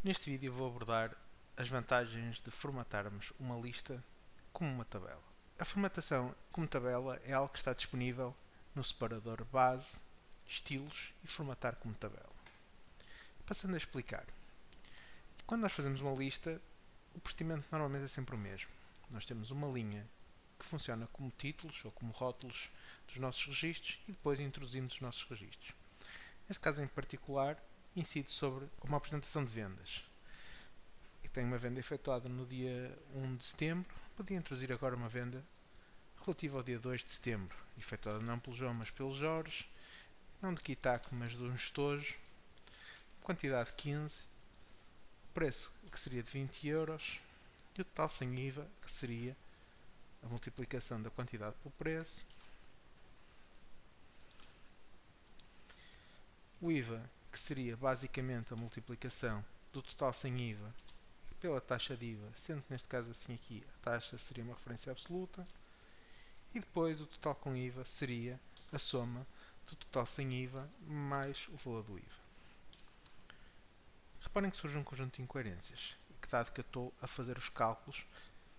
Neste vídeo vou abordar as vantagens de formatarmos uma lista como uma tabela. A formatação como tabela é algo que está disponível no separador base, estilos e formatar como tabela. Passando a explicar. Quando nós fazemos uma lista, o procedimento normalmente é sempre o mesmo. Nós temos uma linha que funciona como títulos ou como rótulos dos nossos registros e depois introduzimos os nossos registros. Neste caso em particular, incide sobre uma apresentação de vendas. E tenho uma venda efetuada no dia 1 de setembro, podia introduzir agora uma venda relativa ao dia 2 de setembro, efetuada não pelo João, mas pelo Jorge, não de Kitaco, mas de um estojo, quantidade 15, preço que seria de 20 euros e o total sem IVA, que seria a multiplicação da quantidade pelo preço, o IVA, que seria basicamente a multiplicação do total sem IVA pela taxa de IVA, sendo que neste caso assim aqui a taxa seria uma referência absoluta, e depois o total com IVA seria a soma do total sem IVA mais o valor do IVA. Reparem que surge um conjunto de incoerências, que dado que eu estou a fazer os cálculos,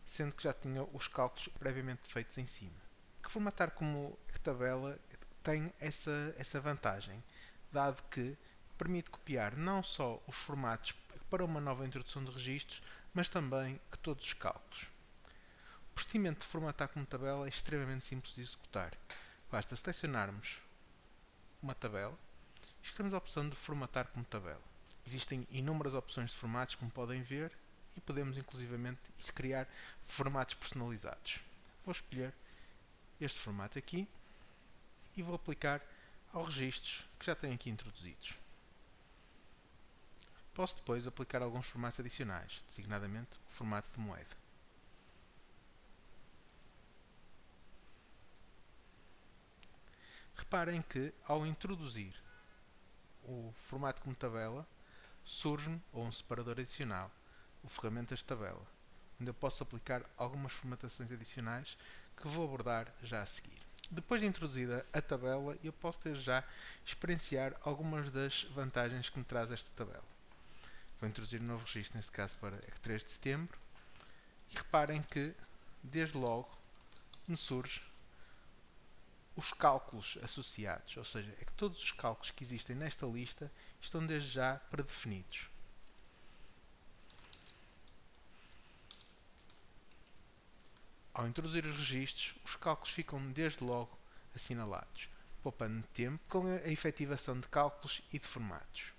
sendo que já tinha os cálculos previamente feitos em cima. Que formatar como tabela tem essa vantagem, dado que permite copiar não só os formatos para uma nova introdução de registros, mas também que todos os cálculos. O procedimento de formatar como tabela é extremamente simples de executar. Basta selecionarmos uma tabela e escolhermos a opção de formatar como tabela. Existem inúmeras opções de formatos, como podem ver, e podemos inclusivamente criar formatos personalizados. Vou escolher este formato aqui e vou aplicar aos registros que já tenho aqui introduzidos. Posso depois aplicar alguns formatos adicionais, designadamente o formato de moeda. Reparem que, ao introduzir o formato como tabela, surge-me, ou um separador adicional, o ferramentas de tabela, onde eu posso aplicar algumas formatações adicionais que vou abordar já a seguir. Depois de introduzida a tabela, eu posso ter já experienciar algumas das vantagens que me traz esta tabela. Vou introduzir um novo registro, neste caso para 3 de setembro, e reparem que, desde logo, me surge os cálculos associados, ou seja, é que todos os cálculos que existem nesta lista estão desde já predefinidos. Ao introduzir os registros, os cálculos ficam desde logo assinalados, poupando tempo com a efetivação de cálculos e de formatos.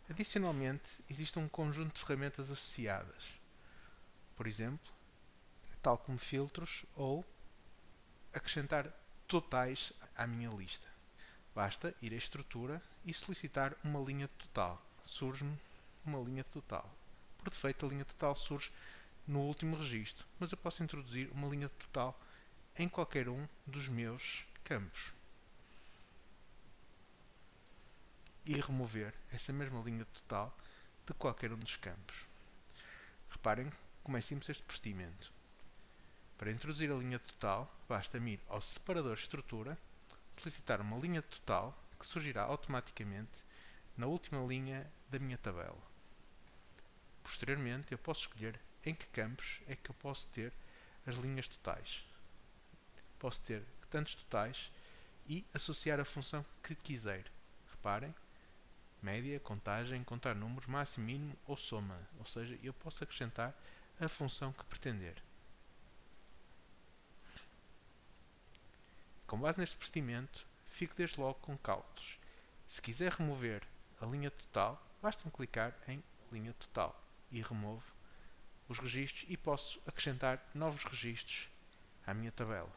Adicionalmente, existe um conjunto de ferramentas associadas, por exemplo, tal como filtros ou acrescentar totais à minha lista. Basta ir à estrutura e solicitar uma linha de total. Surge-me uma linha de total. Por defeito, a linha de total surge no último registro, mas eu posso introduzir uma linha de total em qualquer um dos meus campos e remover essa mesma linha de total de qualquer um dos campos. Reparem como é simples este procedimento. Para introduzir a linha de total, basta-me ir ao separador estrutura, solicitar uma linha de total que surgirá automaticamente na última linha da minha tabela. Posteriormente, eu posso escolher em que campos é que eu posso ter as linhas totais. Posso ter tantos totais e associar a função que quiser. Reparem, média, contagem, contar números, máximo, mínimo ou soma. Ou seja, eu posso acrescentar a função que pretender. Com base neste procedimento, fico desde logo com cálculos. Se quiser remover a linha total, basta-me clicar em linha total e removo os registros e posso acrescentar novos registros à minha tabela.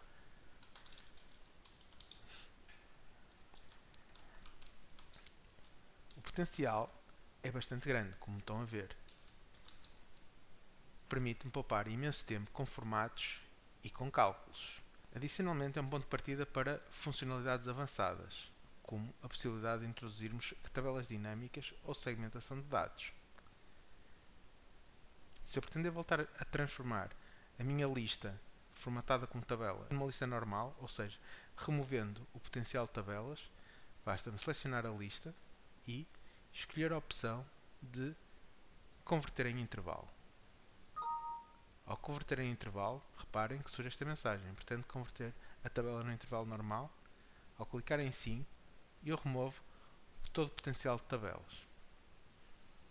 O potencial é bastante grande, como estão a ver. Permite-me poupar imenso tempo com formatos e com cálculos. Adicionalmente, é um ponto de partida para funcionalidades avançadas, como a possibilidade de introduzirmos tabelas dinâmicas ou segmentação de dados. Se eu pretender voltar a transformar a minha lista formatada como tabela numa lista normal, ou seja, removendo o potencial de tabelas, basta-me selecionar a lista e escolher a opção de Converter em intervalo. Ao converter em intervalo, reparem que surge esta mensagem. Pretendo converter a tabela no intervalo normal. Ao clicar em sim, eu removo todo o potencial de tabelas.